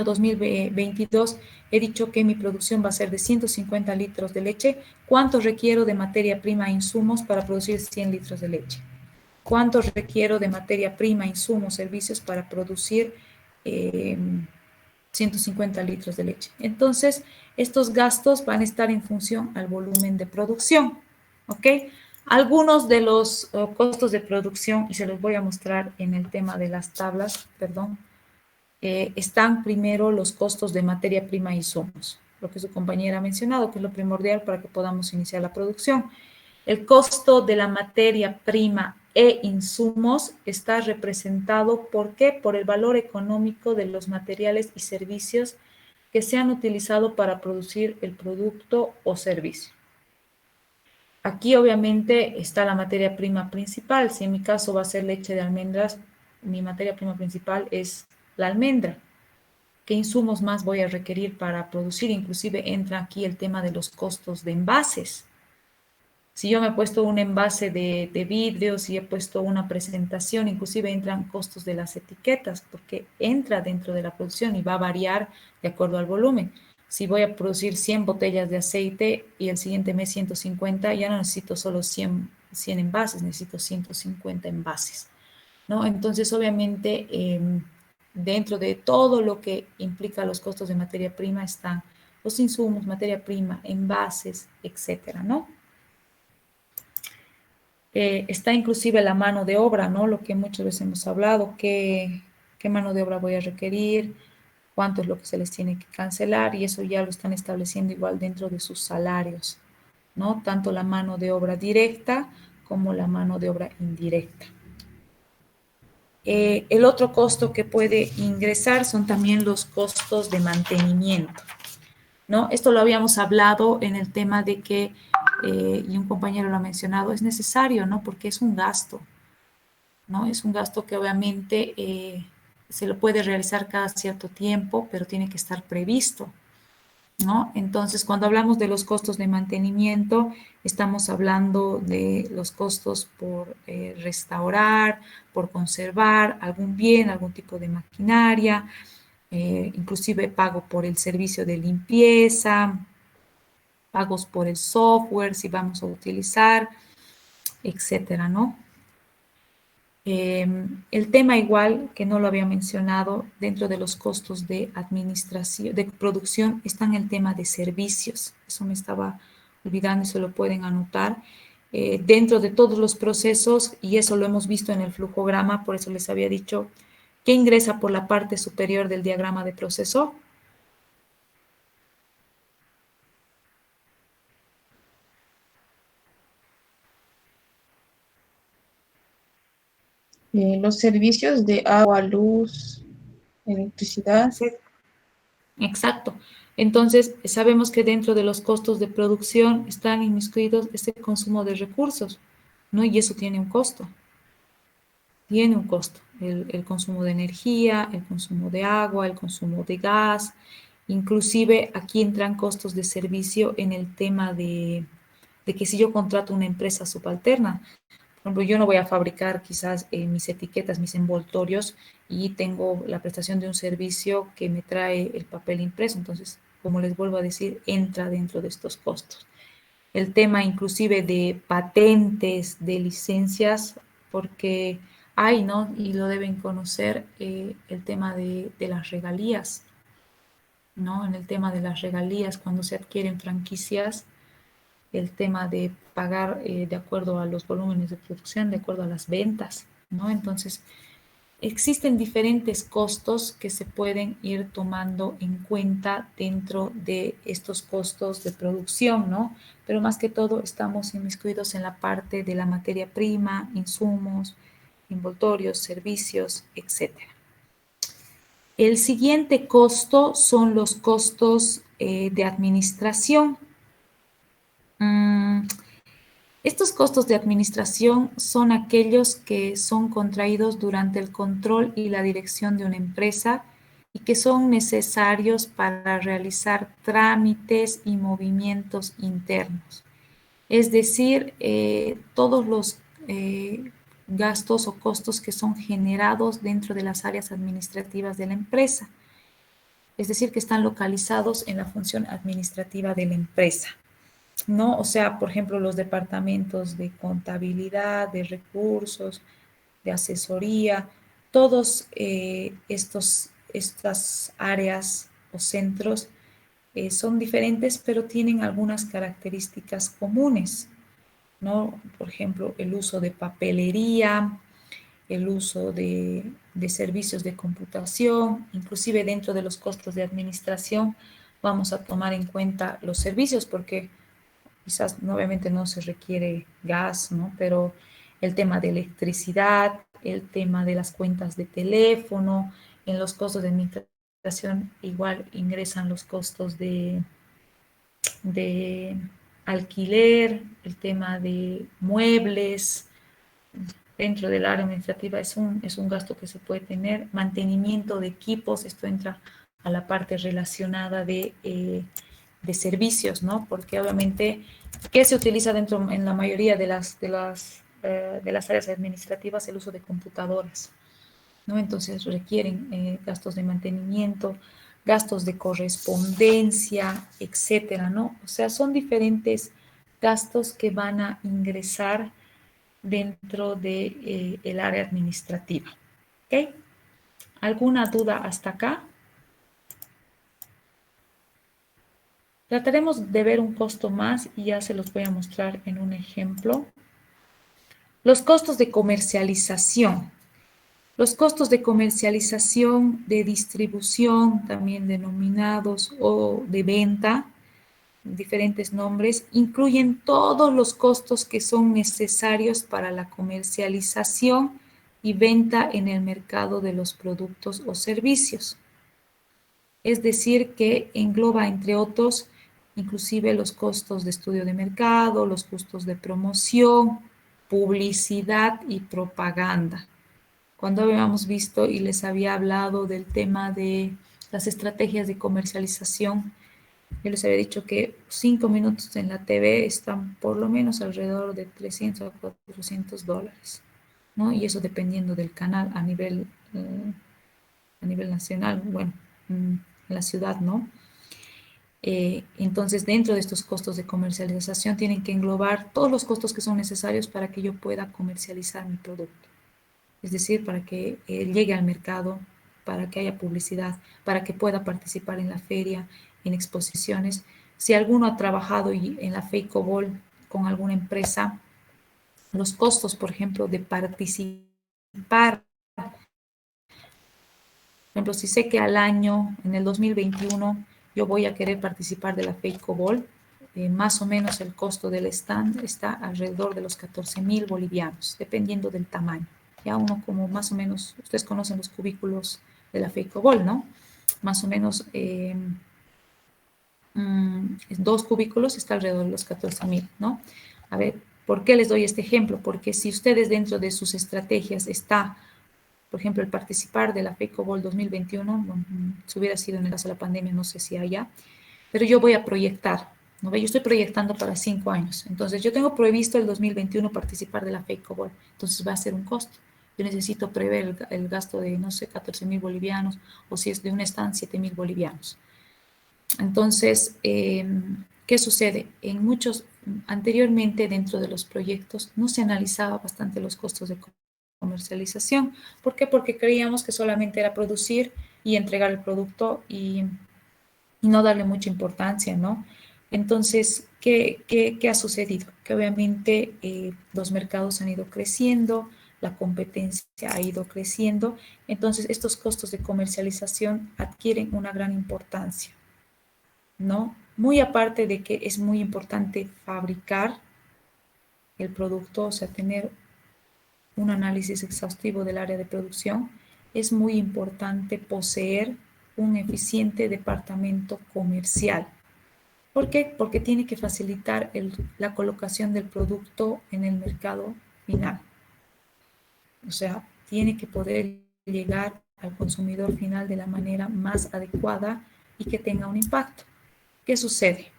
2022 he dicho que mi producción va a ser de 150 litros de leche, ¿cuánto requiero de materia prima e insumos para producir 100 litros de leche? ¿Cuánto requiero de materia prima, insumos, servicios para producir 150 litros de leche? Entonces, estos gastos van a estar en función al volumen de producción, ¿ok? Algunos de los costos de producción, y se los voy a mostrar en el tema de las tablas, perdón, están primero los costos de materia prima e insumos, lo que su compañera ha mencionado, que es lo primordial para que podamos iniciar la producción. El costo de la materia prima e insumos está representado, ¿por qué? Por el valor económico de los materiales y servicios que se han utilizado para producir el producto o servicio. Aquí obviamente está la materia prima principal, si en mi caso va a ser leche de almendras, mi materia prima principal es la almendra. ¿Qué insumos más voy a requerir para producir? Inclusive entra aquí el tema de los costos de envases. Si yo me he puesto un envase de vidrio, si he puesto una presentación, inclusive entran costos de las etiquetas, porque entra dentro de la producción y va a variar de acuerdo al volumen. Si voy a producir 100 botellas de aceite y el siguiente mes 150, ya no necesito solo 100 envases, necesito 150 envases, ¿no? Entonces, obviamente, dentro de todo lo que implica los costos de materia prima están los insumos, materia prima, envases, etcétera, ¿no? Está inclusive la mano de obra, ¿no? Lo que muchas veces hemos hablado, qué mano de obra voy a requerir, cuánto es lo que se les tiene que cancelar, y eso ya lo están estableciendo igual dentro de sus salarios, ¿no? Tanto la mano de obra directa como la mano de obra indirecta. El otro costo que puede ingresar son también los costos de mantenimiento, ¿no? Esto lo habíamos hablado en el tema de que, y un compañero lo ha mencionado, es necesario, ¿no? Porque es un gasto, ¿no? Es un gasto que obviamente se lo puede realizar cada cierto tiempo, pero tiene que estar previsto, ¿no? Entonces, cuando hablamos de los costos de mantenimiento, estamos hablando de los costos por restaurar, por conservar algún bien, algún tipo de maquinaria, inclusive pago por el servicio de limpieza, pagos por el software, si vamos a utilizar, etcétera, ¿no? El tema igual, que no lo había mencionado, dentro de los costos de administración, de producción, está en el tema de servicios. Eso me estaba olvidando y se lo pueden anotar. Dentro de todos los procesos, y eso lo hemos visto en el flujograma, por eso les había dicho, ¿qué ingresa por la parte superior del diagrama de proceso? Los servicios de agua, luz, electricidad. Sí. Exacto. Entonces, sabemos que dentro de los costos de producción están inmiscuidos este consumo de recursos, ¿no? Y eso tiene un costo. El consumo de energía, el consumo de agua, el consumo de gas, inclusive aquí entran costos de servicio en el tema de que si yo contrato una empresa subalterna, por ejemplo, yo no voy a fabricar quizás mis etiquetas, mis envoltorios y tengo la prestación de un servicio que me trae el papel impreso. Entonces, como les vuelvo a decir, entra dentro de estos costos. El tema inclusive de patentes, de licencias, porque hay, ¿no? Y lo deben conocer, el tema de las regalías, ¿no? En el tema de las regalías, cuando se adquieren franquicias, el tema de pagar de acuerdo a los volúmenes de producción, de acuerdo a las ventas, ¿no? Entonces, existen diferentes costos que se pueden ir tomando en cuenta dentro de estos costos de producción, ¿no? Pero más que todo estamos inmiscuidos en la parte de la materia prima, insumos, envoltorios, servicios, etcétera. El siguiente costo son los costos de administración. Mm, Estos costos de administración son aquellos que son contraídos durante el control y la dirección de una empresa y que son necesarios para realizar trámites y movimientos internos. Es decir, todos los gastos o costos que son generados dentro de las áreas administrativas de la empresa. Es decir, que están localizados en la función administrativa de la empresa, ¿no? O sea, por ejemplo, los departamentos de contabilidad, de recursos, de asesoría, todos estas áreas o centros son diferentes, pero tienen algunas características comunes, ¿no? Por ejemplo, el uso de papelería, el uso de servicios de computación, inclusive dentro de los costos de administración vamos a tomar en cuenta los servicios porque quizás obviamente no se requiere gas, ¿no? Pero el tema de electricidad, el tema de las cuentas de teléfono, en los costos de administración igual ingresan los costos de alquiler, el tema de muebles, dentro del área administrativa es un gasto que se puede tener. Mantenimiento de equipos, esto entra a la parte relacionada de servicios, ¿no? Porque obviamente, ¿qué se utiliza dentro en la mayoría de las áreas administrativas? El uso de computadoras, ¿no? Entonces requieren gastos de mantenimiento, gastos de correspondencia, etcétera, ¿no? O sea, son diferentes gastos que van a ingresar dentro de, el área administrativa. ¿Ok? ¿Alguna duda hasta acá? Trataremos de ver un costo más y ya se los voy a mostrar en un ejemplo. Los costos de comercialización. Los costos de comercialización, de distribución, también denominados, o de venta, diferentes nombres, incluyen todos los costos que son necesarios para la comercialización y venta en el mercado de los productos o servicios. Es decir, que engloba, entre otros, inclusive los costos de estudio de mercado, los costos de promoción, publicidad y propaganda. Cuando habíamos visto y les había hablado del tema de las estrategias de comercialización, yo les había dicho que 5 minutos en la TV están por lo menos alrededor de 300 a $400, ¿no? Y eso dependiendo del canal a nivel nacional, bueno, en la ciudad, ¿no? Entonces, dentro de estos costos de comercialización tienen que englobar todos los costos que son necesarios para que yo pueda comercializar mi producto. Es decir, para que llegue al mercado, para que haya publicidad, para que pueda participar en la feria, en exposiciones. Si alguno ha trabajado en la FEICOBOL con alguna empresa, los costos, por ejemplo, de participar. Por ejemplo, si sé que al año, en el 2021, yo voy a querer participar de la FEICOBOL, más o menos el costo del stand está alrededor de los 14.000 bolivianos, dependiendo del tamaño. Ya uno como más o menos, ustedes conocen los cubículos de la FEICOBOL, ¿no? Más o menos 2 cubículos está alrededor de los 14.000, ¿no? A ver, ¿por qué les doy este ejemplo? Porque si ustedes dentro de sus estrategias está, por ejemplo, el participar de la FEICOBOL 2021, bueno, si hubiera sido en el caso de la pandemia, no sé si haya, pero yo voy a proyectar, ¿no ve? Yo estoy proyectando para 5 años. Entonces, yo tengo previsto el 2021 participar de la FEICOBOL. Entonces, va a ser un costo. Yo necesito prever el gasto de, no sé, 14.000 bolivianos, o si es de un stand, 7.000 bolivianos. Entonces, ¿qué sucede? Anteriormente dentro de los proyectos no se analizaba bastante los costos de comercialización. ¿Por qué? Porque creíamos que solamente era producir y entregar el producto y no darle mucha importancia, ¿no? Entonces, ¿qué ha sucedido? Que obviamente los mercados han ido creciendo, la competencia ha ido creciendo, entonces estos costos de comercialización adquieren una gran importancia, ¿no? Muy aparte de que es muy importante fabricar el producto, o sea, tener un análisis exhaustivo del área de producción, es muy importante poseer un eficiente departamento comercial. ¿Por qué? Porque tiene que facilitar la colocación del producto en el mercado final. O sea, tiene que poder llegar al consumidor final de la manera más adecuada y que tenga un impacto. ¿Qué sucede?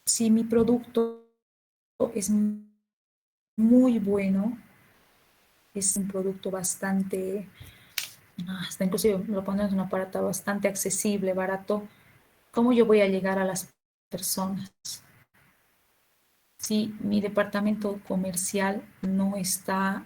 Si mi producto es muy bueno, es un producto bastante, hasta inclusive lo ponemos en un aparato bastante accesible, barato, ¿cómo yo voy a llegar a las personas? Si mi departamento comercial no está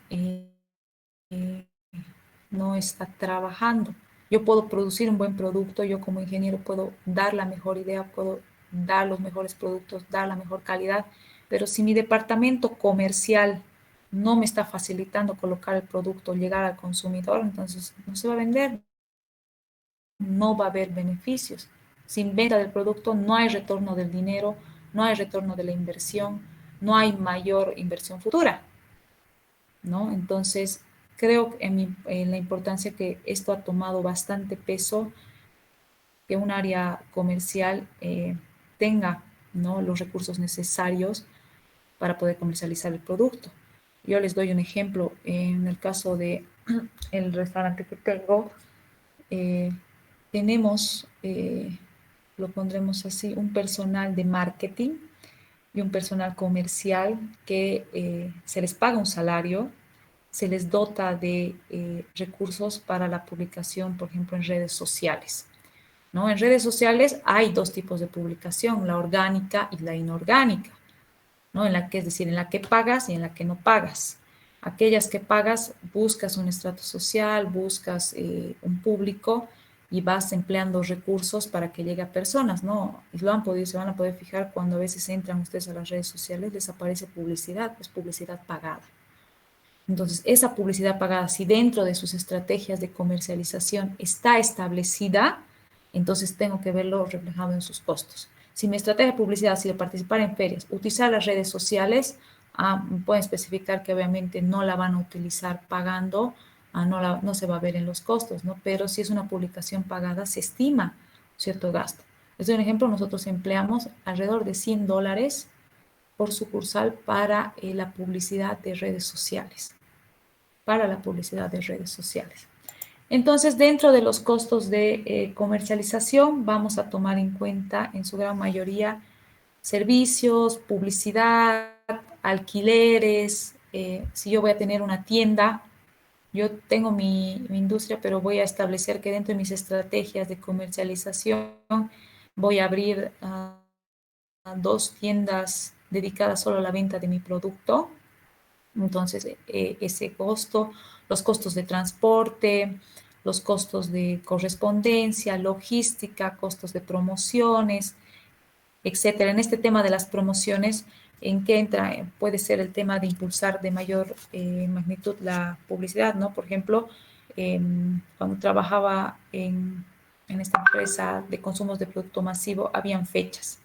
trabajando. Yo puedo producir un buen producto, yo como ingeniero puedo dar la mejor idea, puedo dar los mejores productos, dar la mejor calidad, pero si mi departamento comercial no me está facilitando colocar el producto, llegar al consumidor, entonces no se va a vender, no va a haber beneficios. Sin venta del producto no hay retorno del dinero, no hay retorno de la inversión, no hay mayor inversión futura, ¿no? Entonces, creo en la importancia que esto ha tomado bastante peso, que un área comercial tenga, ¿no?, los recursos necesarios para poder comercializar el producto. Yo les doy un ejemplo. En el caso de el restaurante que tengo, eh, tenemos, lo pondremos así, un personal de marketing y un personal comercial que se les paga un salario, se les dota de recursos para la publicación, por ejemplo, en redes sociales. ¿No? En redes sociales hay dos tipos de publicación, la orgánica y la inorgánica, ¿no? En la que, es decir, en la que pagas y en la que no pagas. Aquellas que pagas, buscas un estrato social, buscas un público y vas empleando recursos para que llegue a personas, ¿no? Y lo han podido, se van a poder fijar cuando a veces entran ustedes a las redes sociales, les aparece publicidad, es publicidad pagada. Entonces, esa publicidad pagada, si dentro de sus estrategias de comercialización está establecida, entonces tengo que verlo reflejado en sus costos. Si mi estrategia de publicidad ha sido participar en ferias, utilizar las redes sociales, pueden especificar que obviamente no la van a utilizar pagando, no se va a ver en los costos, ¿no? Pero si es una publicación pagada, se estima cierto gasto. Les doy un ejemplo, nosotros empleamos alrededor de $100 por sucursal para la publicidad de redes sociales Entonces, dentro de los costos de comercialización, vamos a tomar en cuenta en su gran mayoría servicios, publicidad, alquileres. Si yo voy a tener una tienda, yo tengo mi industria, pero voy a establecer que dentro de mis estrategias de comercialización voy a abrir dos tiendas dedicadas solo a la venta de mi producto. Entonces, ese costo, los costos de transporte, los costos de correspondencia, logística, costos de promociones, etcétera. En este tema de las promociones, ¿en qué entra? Puede ser el tema de impulsar de mayor magnitud la publicidad, ¿no? Por ejemplo, cuando trabajaba en esta empresa de consumos de producto masivo, habían fechas.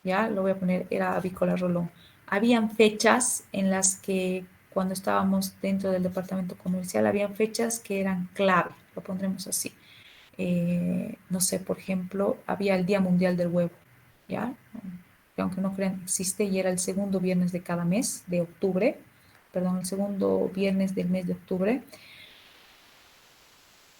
Ya lo voy a poner, era Avícola Rolón. Habían fechas en las que cuando estábamos dentro del departamento comercial, habían fechas que eran clave, lo pondremos así. No sé, por ejemplo, había el Día Mundial del Huevo, ¿ya? Que aunque no crean, existe y era el segundo viernes de cada mes de octubre, perdón, el segundo viernes del mes de octubre,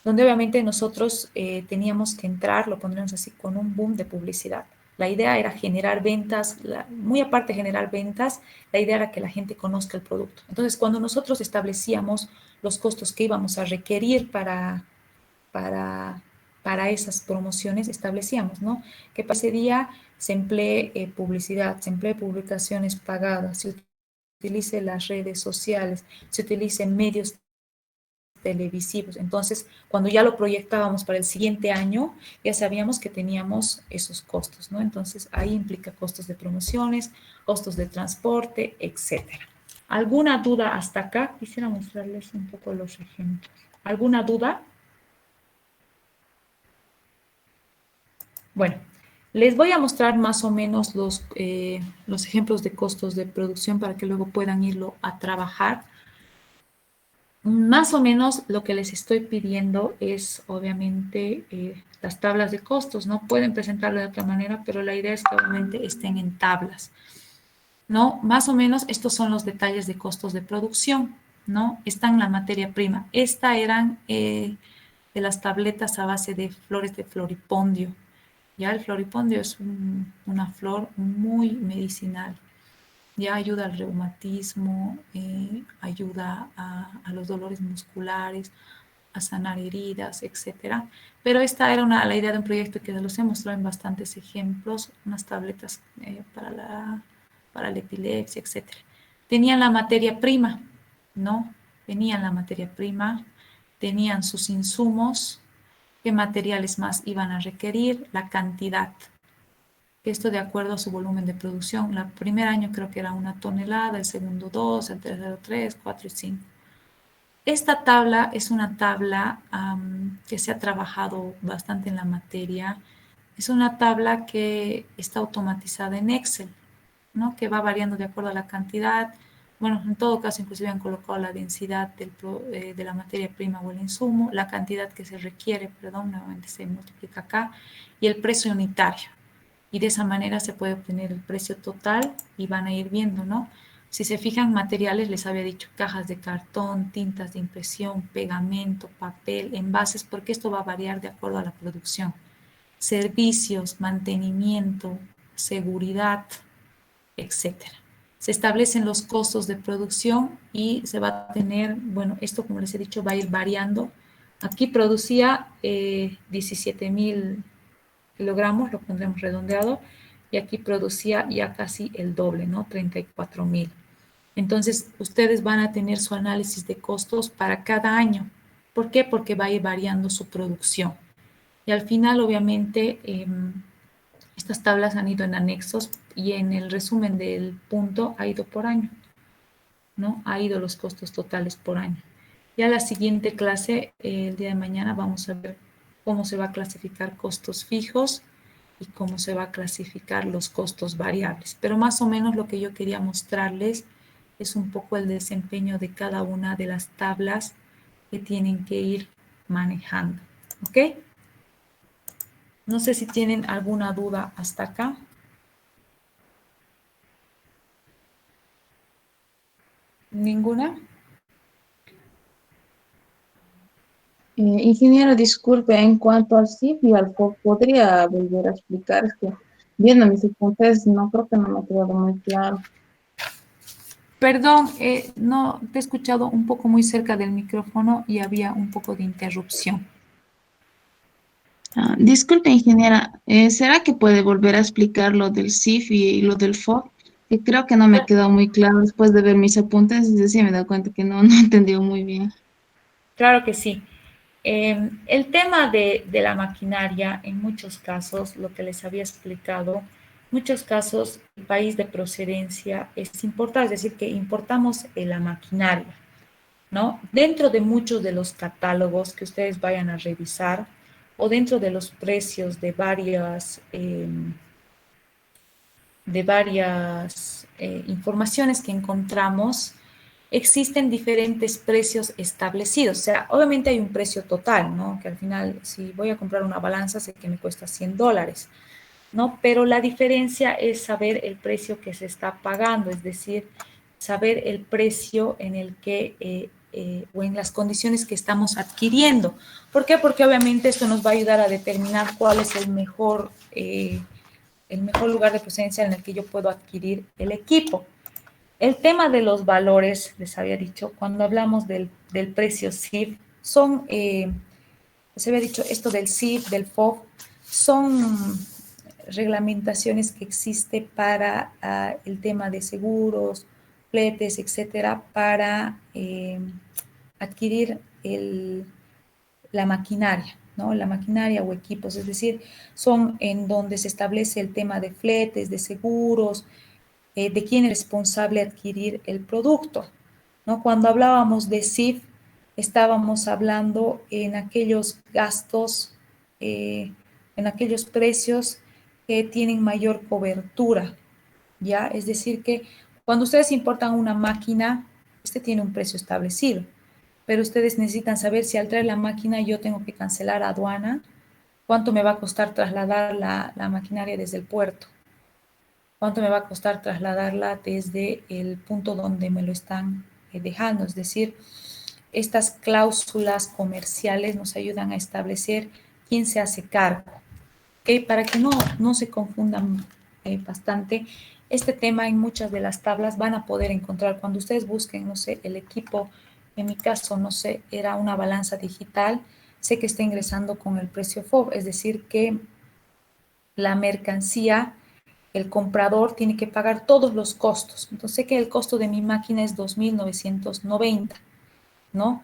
donde obviamente nosotros teníamos que entrar, lo pondremos así, con un boom de publicidad. La idea era generar ventas, muy aparte de generar ventas, la idea era que la gente conozca el producto. Entonces, cuando nosotros establecíamos los costos que íbamos a requerir para, para esas promociones, establecíamos, ¿no? Que para ese día se emplee publicidad, se emplee publicaciones pagadas, se utilice las redes sociales, se utilicen medios televisivos. Entonces, cuando ya lo proyectábamos para el siguiente año, ya sabíamos que teníamos esos costos, ¿no? Entonces, ahí implica costos de promociones, costos de transporte, etcétera. ¿Alguna duda hasta acá? Quisiera mostrarles un poco los ejemplos. ¿Alguna duda? Bueno, les voy a mostrar más o menos los ejemplos de costos de producción para que luego puedan irlo a trabajar. Más o menos lo que les estoy pidiendo es, obviamente, las tablas de costos, ¿no? Pueden presentarlo de otra manera, pero la idea es que obviamente estén en tablas, ¿no? Más o menos estos son los detalles de costos de producción, ¿no? Está en la materia prima. Esta eran de las tabletas a base de flores de floripondio. Ya el floripondio es una flor muy medicinal. Ya ayuda al reumatismo, ayuda a los dolores musculares, a sanar heridas, etcétera. Pero esta era la idea de un proyecto que los he mostrado en bastantes ejemplos, unas tabletas para la epilepsia, etcétera. Tenían la materia prima, ¿no? Tenían la materia prima, tenían sus insumos, qué materiales más iban a requerir, la cantidad. Esto de acuerdo a su volumen de producción. El primer año creo que era 1 tonelada, el segundo 2, el tercero 3, 4 y 5. Esta tabla es una tabla que se ha trabajado bastante en la materia. Es una tabla que está automatizada en Excel, ¿no? Que va variando de acuerdo a la cantidad. Bueno, en todo caso, inclusive han colocado la densidad de la materia prima o el insumo, la cantidad que se requiere, perdón, nuevamente se multiplica acá, y el precio unitario. Y de esa manera se puede obtener el precio total y van a ir viendo, ¿no? Si se fijan, materiales, les había dicho cajas de cartón, tintas de impresión, pegamento, papel, envases, porque esto va a variar de acuerdo a la producción. Servicios, mantenimiento, seguridad, etcétera. Se establecen los costos de producción y se va a tener, bueno, esto como les he dicho va a ir variando. Aquí producía 17,000 kilogramos, lo pondremos redondeado, y aquí producía ya casi el doble, ¿no? 34,000. Entonces, ustedes van a tener su análisis de costos para cada año. ¿Por qué? Porque va a ir variando su producción. Y al final, obviamente, estas tablas han ido en anexos y en el resumen del punto ha ido por año, ¿no? Ha ido los costos totales por año. Ya la siguiente clase, el día de mañana, vamos a ver cómo se va a clasificar costos fijos y cómo se va a clasificar los costos variables. Pero más o menos lo que yo quería mostrarles es un poco el desempeño de cada una de las tablas que tienen que ir manejando. ¿Ok? No sé si tienen alguna duda hasta acá. ¿Ninguna? Ingeniero, disculpe, en cuanto al CIF y al FOB, ¿podría volver a explicar? Es que viendo mis apuntes, no creo que no me ha quedado muy claro. Perdón, no te he escuchado un poco muy cerca del micrófono y había un poco de interrupción. Disculpe, ingeniera, ¿será que puede volver a explicar lo del CIF y lo del FOB? Que creo que no me quedó muy claro después de ver mis apuntes, y sí me he dado cuenta que no, no entendió muy bien. Claro que sí. El tema de la maquinaria, en muchos casos, lo que les había explicado, muchos casos el país de procedencia es importar, es decir, que importamos la maquinaria, ¿no? Dentro de muchos de los catálogos que ustedes vayan a revisar o dentro de los precios de varias informaciones que encontramos, existen diferentes precios establecidos. O sea, obviamente hay un precio total, ¿no? Que al final, si voy a comprar una balanza, sé que me cuesta $100, ¿no? Pero la diferencia es saber el precio que se está pagando, es decir, saber el precio en el que o en las condiciones que estamos adquiriendo. ¿Por qué? Porque obviamente esto nos va a ayudar a determinar cuál es el mejor lugar de procedencia en el que yo puedo adquirir el equipo. El tema de los valores, les había dicho, cuando hablamos del precio CIF, les había dicho esto del CIF, del FOB, son reglamentaciones que existe para el tema de seguros, fletes, etcétera, para adquirir la maquinaria, ¿no? La maquinaria o equipos, es decir, son en donde se establece el tema de fletes, de seguros, de quién es responsable adquirir el producto, ¿no? Cuando hablábamos de CIF, estábamos hablando en aquellos gastos, en aquellos precios que tienen mayor cobertura, ¿ya? Es decir, que cuando ustedes importan una máquina, este tiene un precio establecido, pero ustedes necesitan saber si al traer la máquina yo tengo que cancelar aduana, cuánto me va a costar trasladar la maquinaria desde el puerto, cuánto me va a costar trasladarla desde el punto donde me lo están dejando. Es decir, estas cláusulas comerciales nos ayudan a establecer quién se hace cargo. ¿Okay? Para que no se confundan bastante, este tema en muchas de las tablas van a poder encontrar cuando ustedes busquen, no sé, el equipo, en mi caso, no sé, era una balanza digital, sé que está ingresando con el precio FOB, es decir, que la mercancía, el comprador tiene que pagar todos los costos. Entonces sé que el costo de mi máquina es 2,990, ¿no?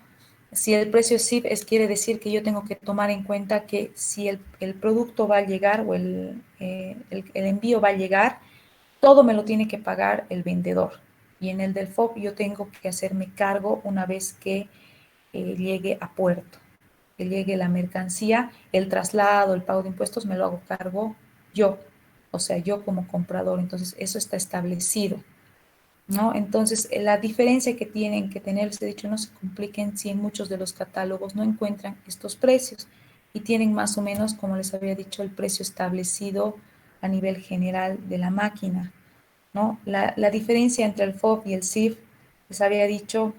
Si el precio SIP quiere decir que yo tengo que tomar en cuenta que si el producto va a llegar o el envío va a llegar, todo me lo tiene que pagar el vendedor. Y en el del FOB yo tengo que hacerme cargo una vez que llegue a puerto, que llegue la mercancía, el traslado, el pago de impuestos, me lo hago cargo yo, o sea, yo como comprador. Entonces, eso está establecido, ¿no? Entonces, la diferencia que tienen que tener, les he dicho, no se compliquen si en muchos de los catálogos no encuentran estos precios y tienen más o menos, como les había dicho, el precio establecido a nivel general de la máquina. ¿no? La diferencia entre el FOB y el CIF, les había dicho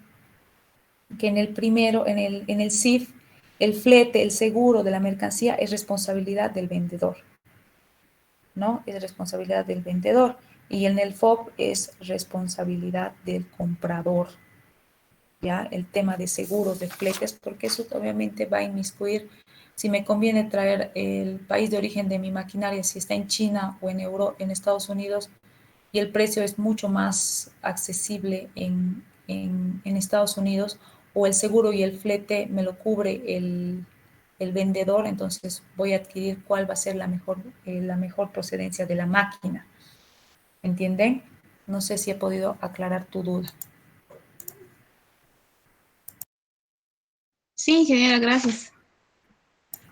que en el primero, en el CIF, el flete, el seguro de la mercancía es responsabilidad del vendedor, ¿no? Es responsabilidad del vendedor. Y en el FOB es responsabilidad del comprador, ¿ya? El tema de seguros, de fletes, porque eso obviamente va a inmiscuir si me conviene traer el país de origen de mi maquinaria, si está en China o en Estados Unidos, y el precio es mucho más accesible en Estados Unidos, o el seguro y el flete me lo cubre el vendedor, entonces voy a adquirir cuál va a ser la mejor procedencia de la máquina. ¿Entienden? No sé si he podido aclarar tu duda. Sí, ingeniera, gracias.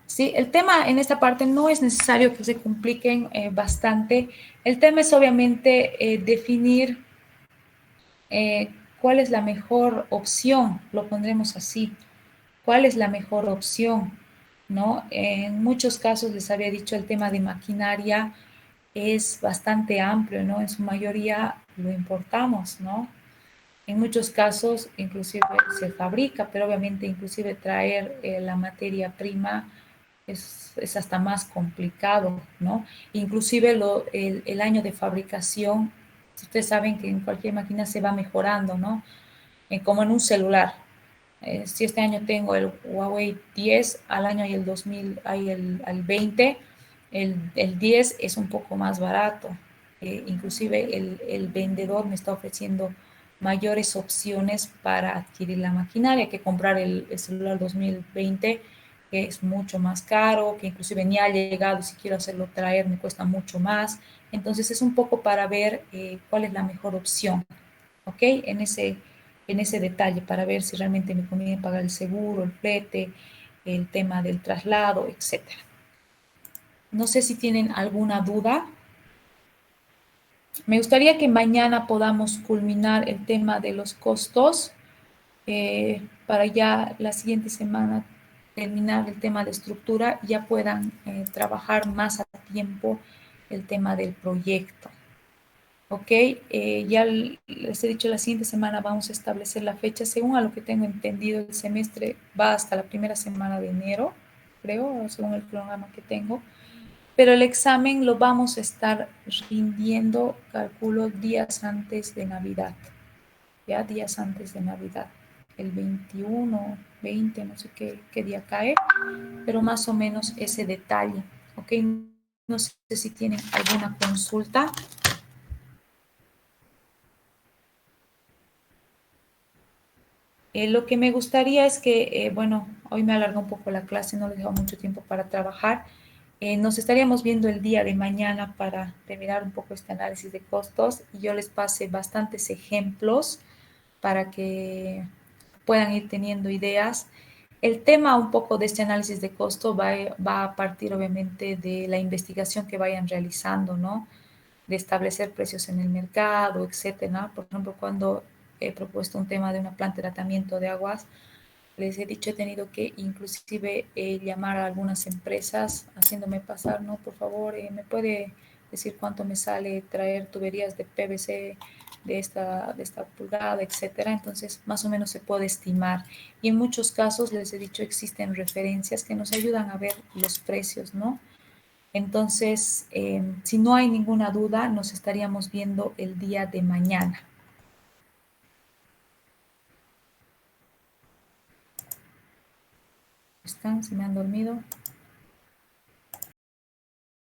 Sí, el tema en esta parte no es necesario que se compliquen bastante. El tema es obviamente definir cuál es la mejor opción, lo pondremos así, cuál es la mejor opción, ¿no? En muchos casos les había dicho el tema de maquinaria es bastante amplio, ¿no? En su mayoría lo importamos, ¿no? En muchos casos inclusive se fabrica, pero obviamente inclusive traer la materia prima es hasta más complicado, ¿no? Inclusive el año de fabricación, ustedes saben que en cualquier máquina se va mejorando, ¿no? Como en un celular. Si este año tengo el Huawei 10, al año hay el 2000, hay el 20, el 10 es un poco más barato. Inclusive el vendedor me está ofreciendo mayores opciones para adquirir la maquinaria que comprar el celular 2020, que es mucho más caro, que inclusive ni ha llegado, si quiero hacerlo traer me cuesta mucho más. Entonces es un poco para ver cuál es la mejor opción, ¿ok? En ese detalle para ver si realmente me conviene pagar el seguro, el flete, el tema del traslado, etcétera. No sé si tienen alguna duda. Me gustaría que mañana podamos culminar el tema de los costos para ya la siguiente semana terminar el tema de estructura y ya puedan trabajar más a tiempo el tema del proyecto. Ok, ya les he dicho, la siguiente semana vamos a establecer la fecha. Según a lo que tengo entendido, el semestre va hasta la primera semana de enero, creo, según el programa que tengo. Pero el examen lo vamos a estar rindiendo, calculo, días antes de Navidad. Ya días antes de Navidad. El 21, 20, no sé qué día cae, pero más o menos ese detalle. Ok, no sé si tienen alguna consulta. Lo que me gustaría es que, bueno, hoy me alarga un poco la clase, no les dejo mucho tiempo para trabajar. Nos estaríamos viendo el día de mañana para terminar un poco este análisis de costos y yo les pase bastantes ejemplos para que puedan ir teniendo ideas. El tema un poco de este análisis de costo va a partir obviamente de la investigación que vayan realizando, ¿no? De establecer precios en el mercado, etcétera. Por ejemplo, cuando he propuesto un tema de una planta de tratamiento de aguas, les he dicho, he tenido que inclusive llamar a algunas empresas haciéndome pasar, no, por favor, me puede decir cuánto me sale traer tuberías de PVC de esta pulgada, etcétera. Entonces, más o menos se puede estimar. Y en muchos casos, les he dicho, existen referencias que nos ayudan a ver los precios, ¿no? Entonces, si no hay ninguna duda, nos estaríamos viendo el día de mañana. ¿Están? ¿Se me han dormido?